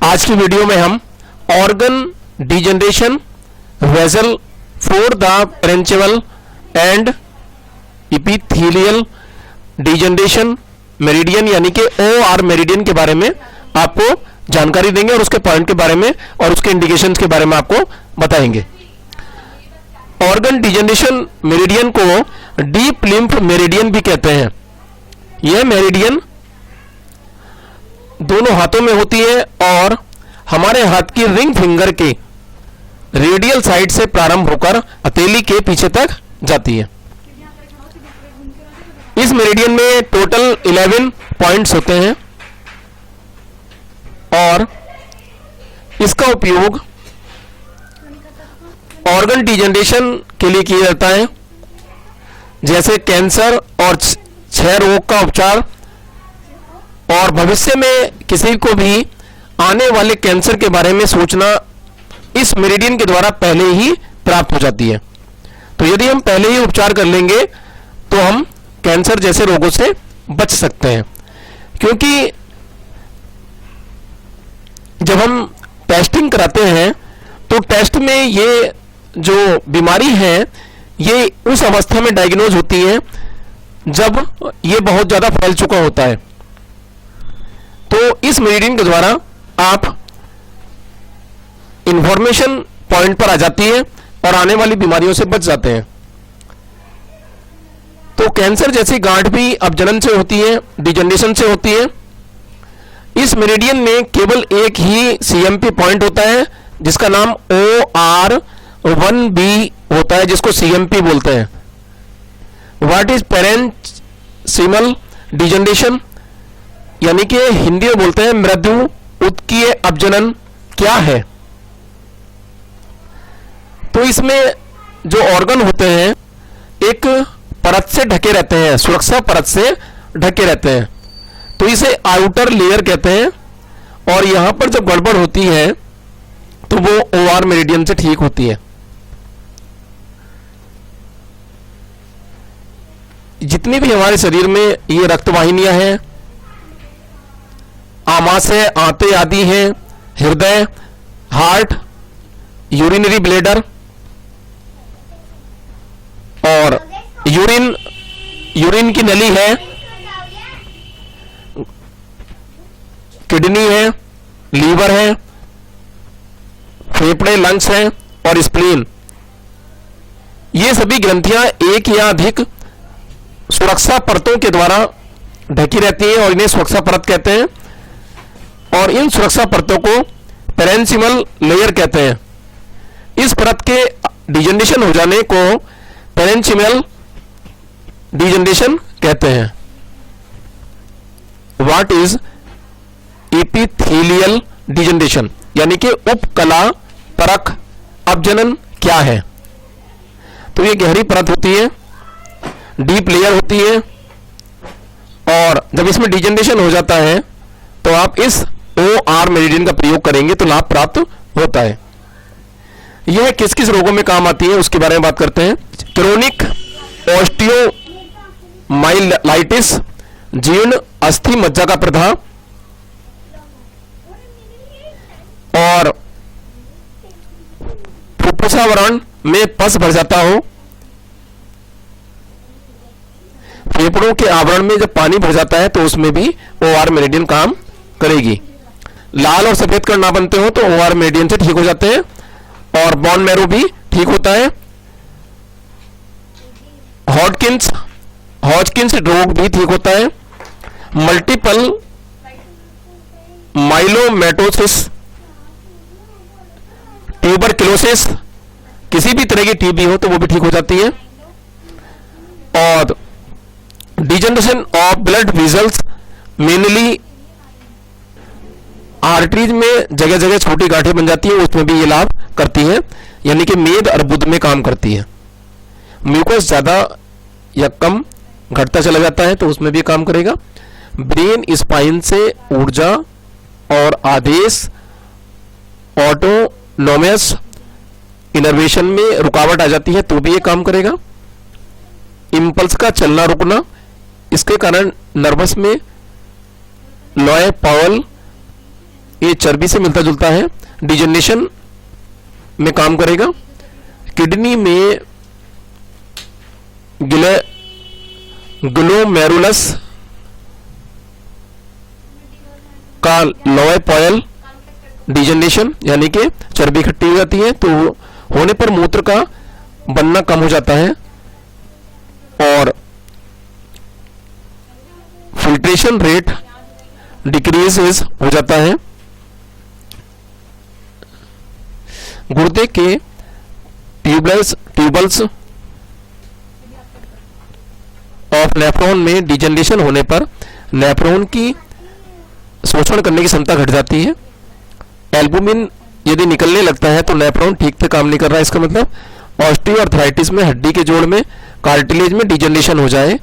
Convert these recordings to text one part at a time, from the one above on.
आज की वीडियो में हम organ degeneration vessel for the parenchymal and epithelial degeneration meridian यानी कि OR मेरिडियन के बारे में आपको जानकारी देंगे और उसके पॉइंट के बारे में और उसके इंडिकेशंस के बारे में आपको बताएंगे। ऑर्गन डिजनरेशन मेरिडियन को डीप लिम्फ मेरिडियन भी कहते हैं। यह मेरिडियन दोनों हाथों में होती है और हमारे हाथ की रिंग फिंगर के रेडियल साइड से प्रारंभ होकर हथेली के पीछे तक जाती है। इस मेरिडियन में टोटल 11 पॉइंट्स होते हैं और इसका उपयोग ऑर्गन डिजनरेशन के लिए किया जाता है, जैसे कैंसर और क्षय रोग का उपचार, और भविष्य में किसी को भी आने वाले कैंसर के बारे में सूचना इस मेरिडियन के द्वारा पहले ही प्राप्त हो जाती है। तो यदि हम पहले ही उपचार कर लेंगे तो हम कैंसर जैसे रोगों से बच सकते हैं, क्योंकि जब हम टेस्टिंग कराते हैं तो टेस्ट में ये जो बीमारी है ये उस अवस्था में डायग्नोज होती है जब ये बहुत ज्यादा फैल चुका होता है। तो इस मेरिडियन के द्वारा आप इंफॉर्मेशन पॉइंट पर आ जाती है और आने वाली बीमारियों से बच जाते हैं। तो कैंसर जैसी गांठ भी अब जन्म से होती है, डिजनरेशन से होती है। इस मेरिडियन में केवल एक ही CMP पॉइंट होता है जिसका नाम OR1B होता है, जिसको CMP बोलते हैं। व्हाट इज पेरेंचिमल डिजनरेशन, यानी कि हिंदी में बोलते हैं मृदु उत्कीय अपजनन क्या है। तो इसमें जो ऑर्गन होते हैं एक परत से ढके रहते हैं, सुरक्षा परत से ढके रहते हैं, तो इसे आउटर लेयर कहते हैं। और यहां पर जब गड़बड़ होती है तो वो OR मेरिडियन से ठीक होती है। जितनी भी हमारे शरीर में ये रक्तवाहिनियां हैं, आमाशय, आंतें आदि हैं, हृदय, हार्ट, यूरिनरी ब्लैडर और यूरिन की नली है, किडनी है, लीवर है, फेफड़े, लंग्स हैं और स्प्लीन, ये सभी ग्रंथियां एक या अधिक सुरक्षा परतों के द्वारा ढकी रहती हैं और इन्हें सुरक्षा परत कहते हैं। और इन सुरक्षा परतों को पेरेंचिमल लेयर कहते हैं। इस परत के डिजनरेशन हो जाने को पेरेंचिमल डिजनरेशन कहते हैं। व्हाट इज इपिथेलियल डिजनरेशन, यानी कि उपकला परक अपजनन क्या है। तो ये गहरी परत होती है, डीप लेयर होती है, और जब इसमें डिजनरेशन हो जाता है तो आप इस OR मेरिडियन का प्रयोग करेंगे तो लाभ प्राप्त होता है। यह किस किस रोगों में काम आती है उसके बारे में बात करते हैं। क्रोनिक ऑस्टियोमाइलाइटिस, जीर्ण अस्थि मज्जा का प्रदाह, और फुफ्फुसावरण में पस भर जाता हो, फेफड़ों के आवरण में जब पानी भर जाता है तो उसमें भी OR मेरिडियन काम करेगी। लाल और सफेद कण ना बनते हो तो OR मेरिडियन से ठीक हो जाते हैं, और बोन मैरो भी ठीक होता है। हॉजकिंस रोग भी ठीक होता है। मल्टीपल माइलोमेटोसिस, ट्यूबरक्लोसिस, किसी भी तरह की टीबी हो तो वो भी ठीक हो जाती है। और degeneration of blood vessels, mainly arteries में जगह जगह छोटी गांठें बन जाती है, उसमें भी ये लाभ करती है, यानी कि मेद अर्बुद में काम करती है। म्यूकस ज्यादा या कम घटता चला जाता है तो उसमें भी काम करेगा। ब्रेन स्पाइन से ऊर्जा और आदेश, ऑटोनोमस इनर्वेशन में रुकावट आ जाती है तो भी ये काम करेगा। इम्पल्स का चलना रुकना, इसके कारण नर्वस में लॉय पावल, ये चर्बी से मिलता जुलता है, डिजेनरेशन में काम करेगा। किडनी में ग्लोमेरुलस का लॉय पावल डिजेनरेशन यानी कि चर्बी इकट्ठी हो जाती है, तो होने पर मूत्र का बनना कम हो जाता है और फिल्ट्रेशन रेट डिक्रीज हो जाता है। गुर्दे के ट्यूबल्स ऑफ नेफ्रॉन में डिजेनरेशन होने पर नेफ्रॉन की शोषण करने की क्षमता घट जाती है। एल्बुमिन यदि निकलने लगता है तो नेफ्रॉन ठीक से काम नहीं कर रहा है, इसका मतलब ऑस्टियोआर्थराइटिस में हड्डी के जोड़ में कार्टिलेज में डिजेनरेशन हो जाए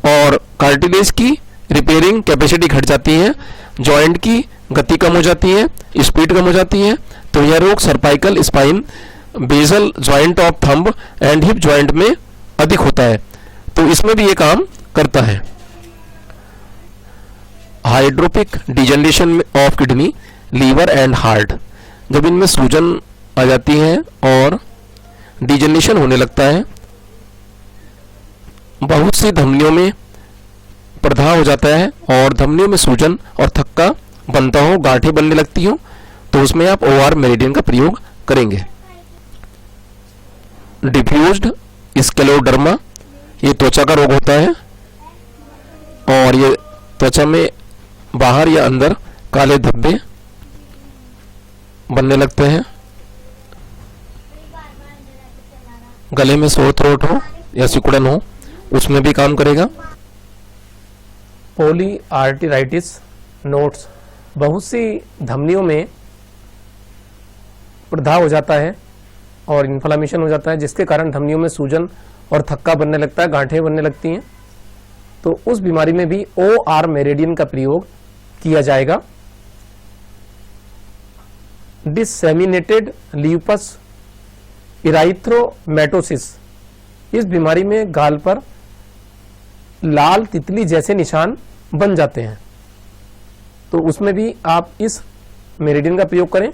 और कार्टिलेज की रिपेयरिंग कैपेसिटी घट जाती है, जॉइंट की गति कम हो जाती है, स्पीड कम हो जाती है, तो यह रोग cervical spine, basal joint of thumb and hip joint में अधिक होता है, तो इसमें भी ये काम करता है। Hydropic degeneration of kidney, liver and heart, जब इनमें सूजन आ जाती है और डिजेनरेशन होने लगता है, बहुत सी धमनियों में प्रदाह हो जाता है और धमनियों में सूजन और थक्का बनता हो, गांठें बनने लगती हो, तो उसमें आप ओआर मेरिडियन का प्रयोग करेंगे। डिफ्यूज्ड स्क्लेरोडर्मा, ये त्वचा का रोग होता है और ये त्वचा में बाहर या अंदर काले धब्बे बनने लगते हैं। गले में सोर थ्रोट हो या सिकुड़न हो, उसमें भी काम करेगा। पॉलीआर्टेराइटिस नोट्स, बहुत सी धमनियों में प्रदाह हो जाता है और इन्फ्लामेशन हो जाता है, जिसके कारण धमनियों में सूजन और थक्का बनने लगता है, गांठें बनने लगती हैं, तो उस बीमारी में भी ओआर मेरिडियन का प्रयोग किया जाएगा। डिसेमिनेटेड ल्यूपस इराइथ्रोमेटोसिस, इस बीमारी में गाल पर लाल तितली जैसे निशान बन जाते हैं, तो उसमें भी आप इस मेरिडियन का प्रयोग करें।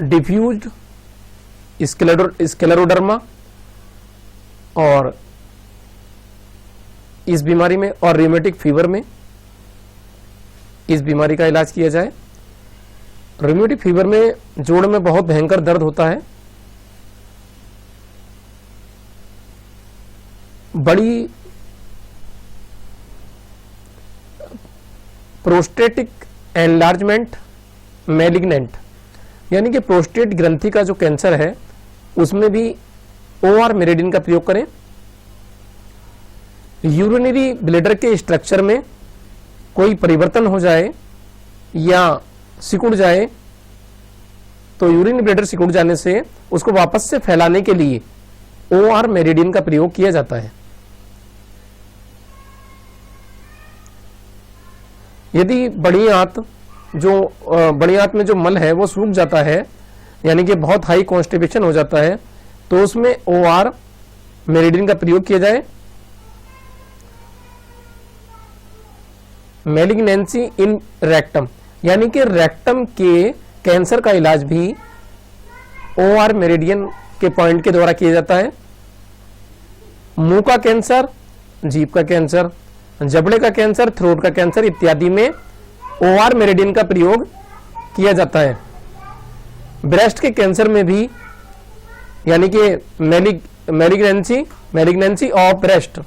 डिफ्यूज्ड स्क्लेरोडर्मा और इस बीमारी में और रिमेटिक फीवर में इस बीमारी का इलाज किया जाए। रिमेटिक फीवर में जोड़ में बहुत भयंकर दर्द होता है, बड़ी प्रोस्टेटिक एनलार्जमेंट मैलिग्नेंट, यानी कि प्रोस्टेट ग्रंथि का जो कैंसर है उसमें भी ओआर मेरिडियन का प्रयोग करें। यूरिनरी ब्लैडर के स्ट्रक्चर में कोई परिवर्तन हो जाए या सिकुड़ जाए, तो यूरिनरी ब्लैडर सिकुड़ जाने से उसको वापस से फैलाने के लिए ओआर मेरिडियन का प्रयोग किया जाता है। यदि बड़ी आंत में जो मल है वो सूख जाता है, यानी कि बहुत हाई कॉन्स्टिपेशन हो जाता है, तो उसमें ओआर मेरिडियन का प्रयोग किया जाए। मैलिग्नेंसी इन रेक्टम, यानी कि रेक्टम के कैंसर का इलाज भी ओआर मेरिडियन के पॉइंट के द्वारा किया जाता है। मुंह का कैंसर, जीभ का कैंसर, जबड़े का कैंसर, थ्रोट का कैंसर इत्यादि में ओआर मेरिडियन का प्रयोग किया जाता है। ब्रेस्ट के कैंसर में भी, यानी कि मैलिग्नेंसी ऑफ ब्रेस्ट,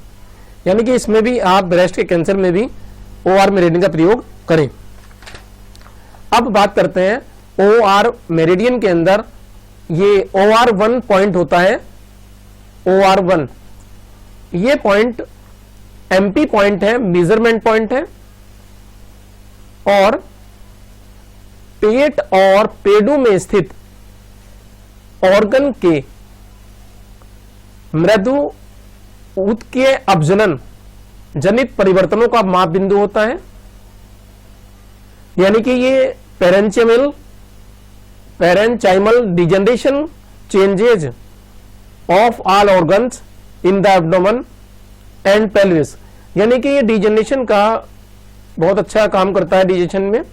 यानी कि इसमें भी आप ब्रेस्ट के कैंसर में भी ओआर मेरिडियन का प्रयोग करें। अब बात करते हैं ओआर मेरिडियन के अंदर ये OR1 पॉइंट होता है। OR1 ये पॉइंट MP पॉइंट है, मेजरमेंट पॉइंट है, और पेट और पेडू में स्थित ऑर्गन के मृदु उत्कीय अपजनन जनित परिवर्तनों का माप बिंदु होता है। यानी कि ये parenchymal degeneration changes of all organs in the abdomen and pelvis, यानी कि ये डिजेनरेशन का बहुत अच्छा काम करता है। डिजेशन में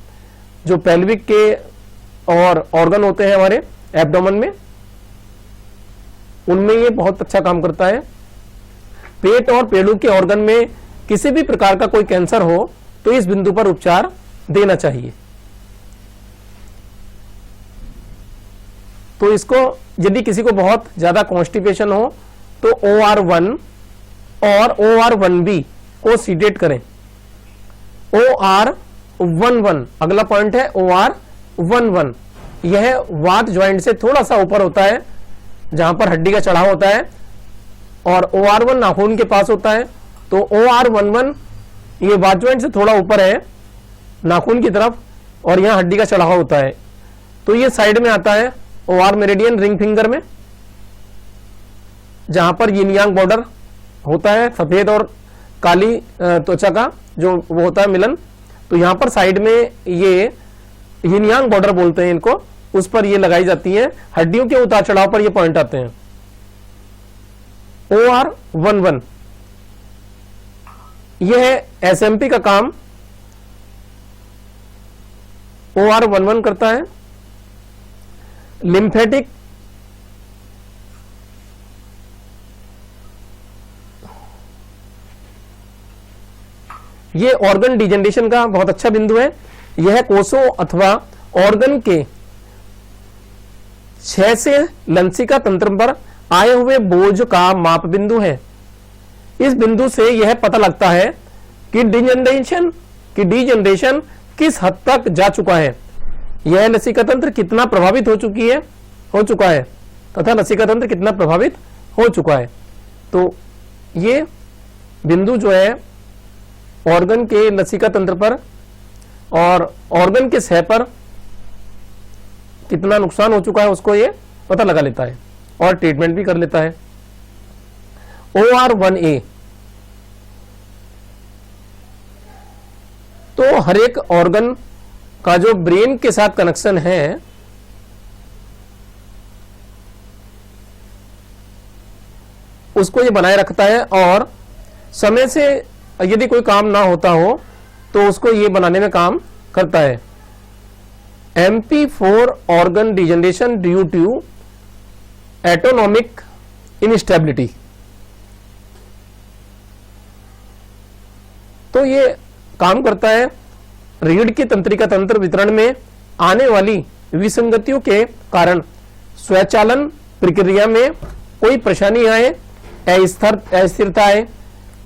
जो पेल्विक के और ऑर्गन होते हैं हमारे एब्डोमेन में, उनमें ये बहुत अच्छा काम करता है। पेट और पेड़ू के ऑर्गन में किसी भी प्रकार का कोई कैंसर हो तो इस बिंदु पर उपचार देना चाहिए। तो इसको यदि किसी को बहुत ज्यादा कॉन्स्टिपेशन हो तो OR1 और OR1B को सीडेट करें। OR11 अगला पॉइंट है OR11, यह वात ज्वाइंट से थोड़ा सा ऊपर होता है जहां पर हड्डी का चढ़ाव होता है, और OR1 नाखून के पास होता है। तो OR11 ये वात ज्वाइंट से थोड़ा ऊपर है नाखून की तरफ, और यहां हड्डी का चढ़ाव होता है। तो ये साइड में आता है OR मेरिडियन रिंग फिंगर में, जहां पर यिन यांग बॉर्डर होता है, सफेद और काली त्वचा का जो वो होता है मिलन। तो यहां पर साइड में ये यिन यांग बॉर्डर बोलते हैं इनको, उस पर ये लगाई जाती है। हड्डियों के उतार चढ़ाव पर ये पॉइंट आते हैं। OR11 यह SMP का काम OR11 करता है। लिम्फेटिक ये ऑर्गन डिजेनरेशन का बहुत अच्छा बिंदु है। यह कोषों अथवा ऑर्गन के क्षय से लंसिका तंत्र पर आए हुए बोझ का माप बिंदु है। इस बिंदु से यह पता लगता है कि डिजेनरेशन किस हद तक जा चुका है, यह लसिका तंत्र कितना प्रभावित हो चुका है तथा लसिका तंत्र कितना प्रभावित हो चुका है। तो ये बिंदु जो है ऑर्गन के लसिका तंत्र पर और ऑर्गन के सह पर कितना नुकसान हो चुका है उसको ये पता लगा लेता है और ट्रीटमेंट भी कर लेता है। OR1A तो हर एक ऑर्गन का जो ब्रेन के साथ कनेक्शन है उसको ये बनाए रखता है, और समय से यदि कोई काम ना होता हो तो उसको ये बनाने में काम करता है। MP4 organ degeneration due to autonomic instability, तो ये काम करता है रीढ़ की तंत्रिका तंत्र वितरण में आने वाली विसंगतियों के कारण स्वचालन प्रक्रिया में कोई परेशानी आए, अस्थिरता आए,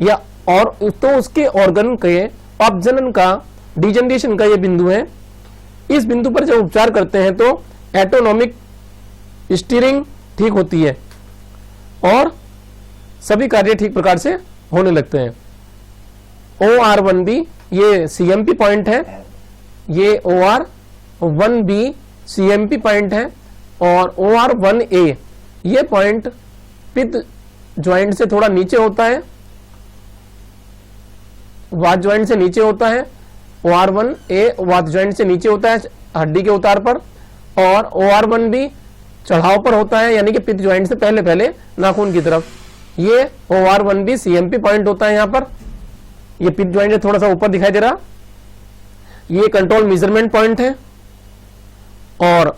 या और तो उसके ऑर्गन के अपजनन का डिजेनरेशन का ये बिंदु है। इस बिंदु पर जब उपचार करते हैं तो एटोनॉमिक स्टीयरिंग ठीक होती है और सभी कार्य ठीक प्रकार से होने लगते हैं। OR1B ये CMP पॉइंट है, ये OR1B CMP पॉइंट है, और OR1A ये पॉइंट पित्त ज्वाइंट से थोड़ा नीचे होता है, वात ज्वाइंट से नीचे होता है। OR1A वात ज्वाइंट से नीचे होता है हड्डी के उतार पर, और OR1B चढ़ाव पर होता है यानी कि पित्त ज्वाइंट से पहले नाखून की तरफ। ये OR1B CMP पॉइंट होता है यहां पर, ये पित्त ज्वाइंट से थोड़ा सा ऊपर दिखाई दे रहा। ये कंट्रोल मेजरमेंट पॉइंट है, और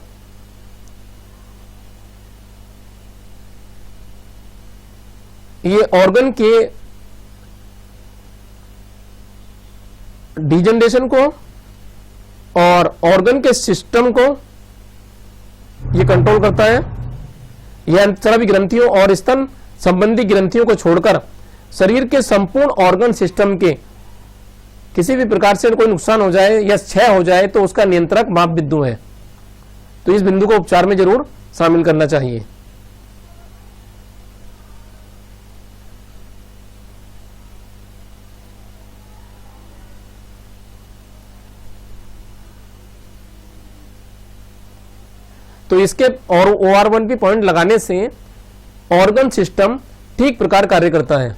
ये ऑर्गन के डिजेनरेशन को और ऑर्गन के सिस्टम को ये कंट्रोल करता है। यह अंतस्रावी ग्रंथियों और स्तन संबंधी ग्रंथियों को छोड़कर शरीर के संपूर्ण ऑर्गन सिस्टम के किसी भी प्रकार से कोई नुकसान हो जाए या क्षय हो जाए तो उसका नियंत्रक माप बिंदु है। तो इस बिंदु को उपचार में जरूर शामिल करना चाहिए। तो इसके और OR1B पॉइंट लगाने से ऑर्गन सिस्टम ठीक प्रकार कार्य करता है।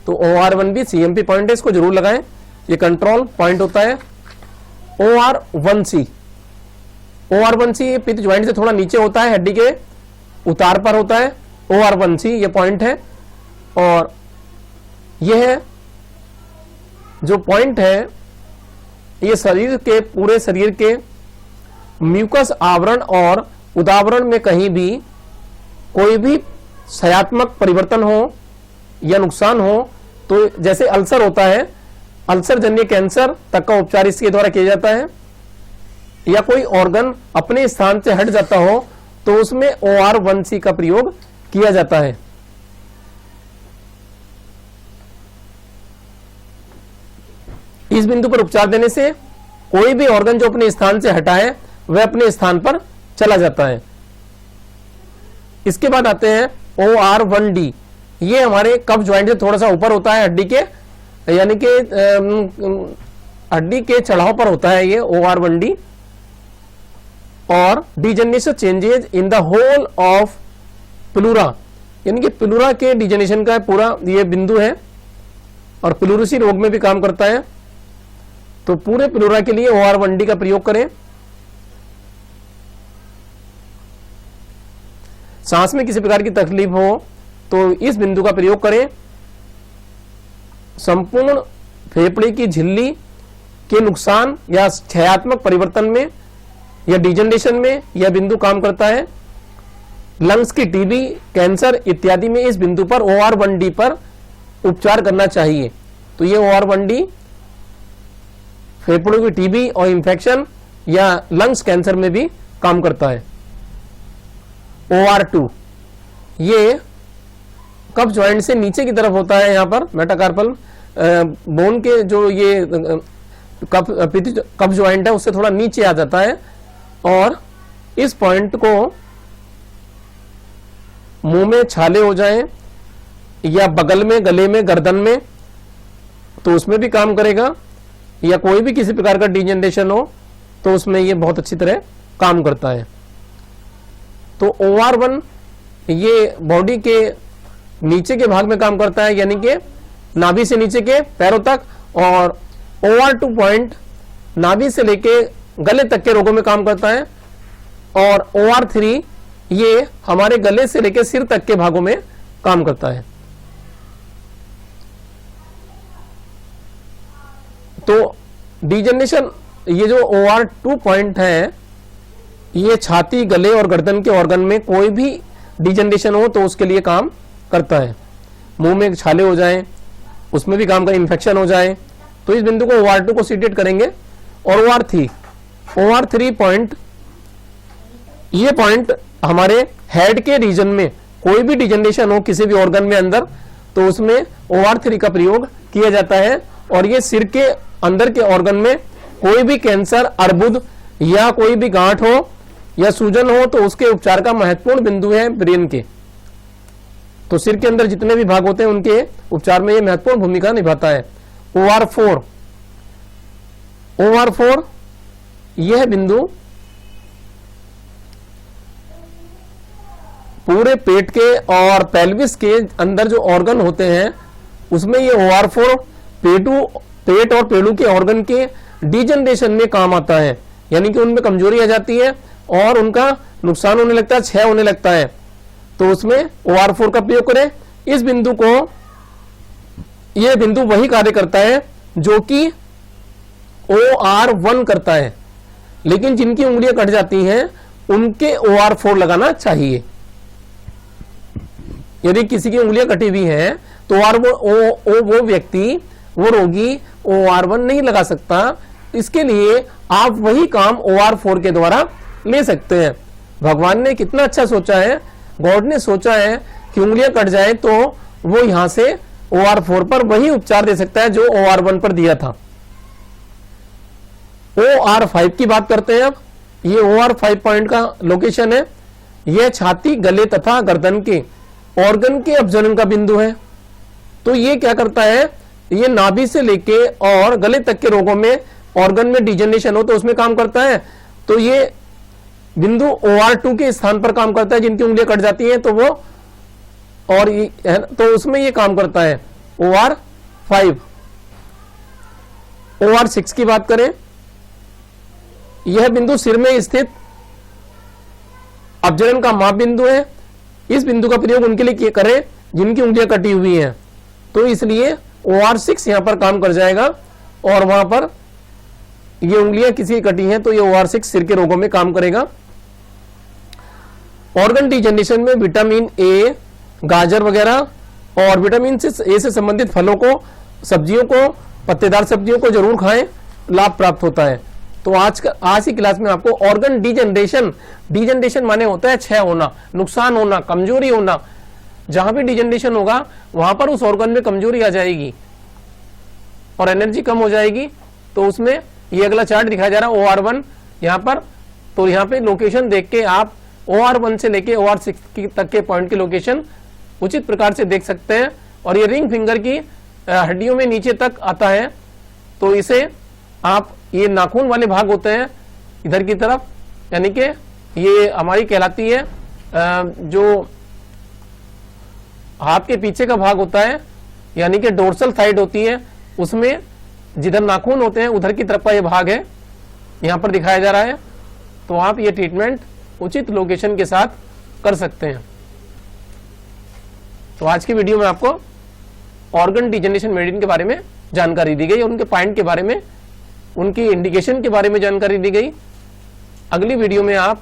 तो OR1B CMP पॉइंट है, इसको जरूर लगाएं। ये कंट्रोल पॉइंट होता है। OR1C ये पित्त ज्वाइंट से थोड़ा नीचे होता है, हड्डी के उतार पर होता है। OR1C ये पॉइंट है। और यह जो पॉइंट है ये शरीर के पूरे शरीर के म्यूकस आवरण और उदावरण में कहीं भी कोई भी क्षयात्मक परिवर्तन हो या नुकसान हो, तो जैसे अल्सर होता है, अल्सर जन्य कैंसर तक का उपचार इसके द्वारा किया जाता है, या कोई ऑर्गन अपने स्थान से हट जाता हो तो उसमें OR1C का प्रयोग किया जाता है। इस बिंदु पर उपचार देने से कोई भी ऑर्गन जो अपने स्थान से हटा है वह अपने स्थान पर चला जाता है। इसके बाद आते हैं OR1D। ये हमारे कफ ज्वाइंट से थोड़ा सा ऊपर होता है, हड्डी के यानी कि हड्डी के चढ़ाव पर होता है ये OR1D। और degeneration changes in the whole of pleura, यानी कि प्लूरा के डिजेनरेशन का पूरा ये बिंदु है और प्लूरसी रोग में भी काम करता है। तो पूरे प्लूरा के लिए OR1D का प्रयोग करें। सांस में किसी प्रकार की तकलीफ हो तो इस बिंदु का प्रयोग करें। संपूर्ण फेफड़े की झिल्ली के नुकसान या क्षयात्मक परिवर्तन में या डिजेनरेशन में यह बिंदु काम करता है। लंग्स की टीबी, कैंसर इत्यादि में इस बिंदु पर OR1D पर उपचार करना चाहिए। तो ये OR1D फेफड़ों की टीबी और इंफेक्शन या लंग्स कैंसर में भी काम करता है। OR2 ये कफ ज्वाइंट से नीचे की तरफ होता है, यहां पर मेटाकार्पल बोन के जो ये कफ ज्वाइंट है उससे थोड़ा नीचे आ जाता है और इस पॉइंट को मुंह में छाले हो जाएं या बगल में, गले में, गर्दन में, तो उसमें भी काम करेगा, या कोई भी किसी प्रकार का डिजेनरेशन हो तो उसमें ये बहुत अच्छी तरह काम करता है। तो OR1 ये बॉडी के नीचे के भाग में काम करता है, यानी कि नाभि से नीचे के पैरों तक, और OR2 पॉइंट नाभि से लेके गले तक के रोगों में काम करता है, और OR3 ये हमारे गले से लेके सिर तक के भागों में काम करता है। तो डिजेनरेशन ये जो OR2 पॉइंट है ये छाती, गले और गर्दन के ऑर्गन में कोई भी डिजेनरेशन हो तो उसके लिए काम करता है। मुंह में छाले हो जाएं उसमें भी काम का, इन्फेक्शन हो जाए तो इस बिंदु को OR2 को सीटेट करेंगे। और OR3 पॉइंट, ये पॉइंट हमारे हेड के रीजन में कोई भी डिजेनरेशन हो किसी भी ऑर्गन में अंदर तो उसमें OR3 का प्रयोग किया जाता है। और ये सिर के अंदर के ऑर्गन में कोई भी कैंसर, अर्बुद या कोई भी गांठ हो या सूजन हो तो उसके उपचार का महत्वपूर्ण बिंदु है ब्रेन के। तो सिर के अंदर जितने भी भाग होते हैं उनके उपचार में यह महत्वपूर्ण भूमिका निभाता है। OR4 यह बिंदु पूरे पेट के और पेल्विस के अंदर जो ऑर्गन होते हैं उसमें ये OR4 पेट और पेड़ू के ऑर्गन के डिजेनरेशन में काम आता है, यानी कि उनमें कमजोरी आ जाती है और उनका नुकसान होने लगता है, क्षय होने लगता है, तो उसमें OR4 का प्रयोग करें। इस बिंदु को, यह बिंदु वही कार्य करता है जो कि OR1 करता है, लेकिन जिनकी उंगलियां कट जाती हैं उनके OR4 लगाना चाहिए। यदि किसी की उंगलियां कटी हुई हैं तो वो व्यक्ति, वो रोगी OR1 नहीं लगा सकता। इसके लिए आप वही काम OR4 के द्वारा ले सकते हैं। भगवान ने कितना अच्छा सोचा है, गॉड ने सोचा है कि उंगलियां कट जाए तो वो यहां से OR4 पर वही उपचार दे सकता है जो OR1 पर दिया था। OR5 की बात करते हैं अब। ये OR5 पॉइंट का लोकेशन है। यह छाती, गले तथा गर्दन के ऑर्गन के अपजनन का बिंदु है। तो ये क्या करता है, ये नाभि से लेके और गले तक के रोगों में ऑर्गन में डिजेनरेशन हो तो उसमें काम करता है। तो ये बिंदु OR2 के स्थान पर काम करता है, जिनकी उंगलियां कट जाती हैं तो वो, और तो उसमें ये काम करता है OR5। OR6 की बात करें, यह बिंदु सिर में स्थित अपजनन का माप बिंदु है। इस बिंदु का प्रयोग उनके लिए करें जिनकी उंगलियां कटी हुई हैं, तो इसलिए OR6 यहां पर काम कर जाएगा और वहां पर ये उंगलियां किसी कटी हैं तो ये OR6 सिर के रोगों में काम करेगा। ऑर्गन डिजेनरेशन में विटामिन ए, गाजर वगैरह और विटामिन ए से संबंधित फलों को, सब्जियों को, पत्तेदार सब्जियों को जरूर खाएं, लाभ प्राप्त होता है। तो आज की क्लास में आपको ऑर्गन डिजेनरेशन माने होता है क्षय होना, नुकसान होना, कमजोरी होना। जहां भी डिजेनरेशन होगा वहां पर उस ऑर्गन में कमजोरी आ जाएगी और एनर्जी कम हो जाएगी। तो उसमें ये अगला चार्ट दिखाया जा रहा है OR1 यहाँ पर। तो यहाँ पे लोकेशन देख के आप OR1 से लेके OR6 तक के पॉइंट की लोकेशन उचित प्रकार से देख सकते हैं। और ये रिंग फिंगर की हड्डियों में नीचे तक आता है, तो इसे आप, ये नाखून वाले भाग होते हैं इधर की तरफ, यानी कि ये हमारी कहलाती है जो हाथ के पीछे का भाग होता है, यानी कि डोर्सल साइड होती है, उसमें जिधर नाखून होते हैं उधर की तरफ का ये भाग है, यहाँ पर दिखाया जा रहा है। तो आप ये ट्रीटमेंट उचित लोकेशन के साथ कर सकते हैं। तो आज की वीडियो में आपको ऑर्गन डिजेनरेशन मेडिसिन के बारे में जानकारी दी गई और उनके पॉइंट के बारे में, उनकी इंडिकेशन के बारे में जानकारी दी गई। अगली वीडियो में आप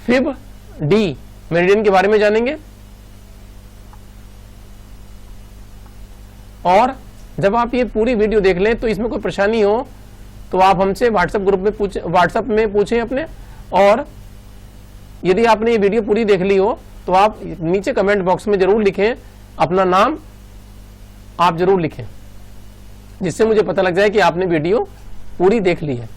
फिब डी मेरिडियन के बारे में जानेंगे। और जब आप ये पूरी वीडियो देख लें तो इसमें कोई परेशानी हो तो आप हमसे व्हाट्सएप में पूछें अपने। और यदि आपने ये वीडियो पूरी देख ली हो तो आप नीचे कमेंट बॉक्स में जरूर लिखें, अपना नाम आप जरूर लिखें, जिससे मुझे पता लग जाए कि आपने वीडियो पूरी देख ली है।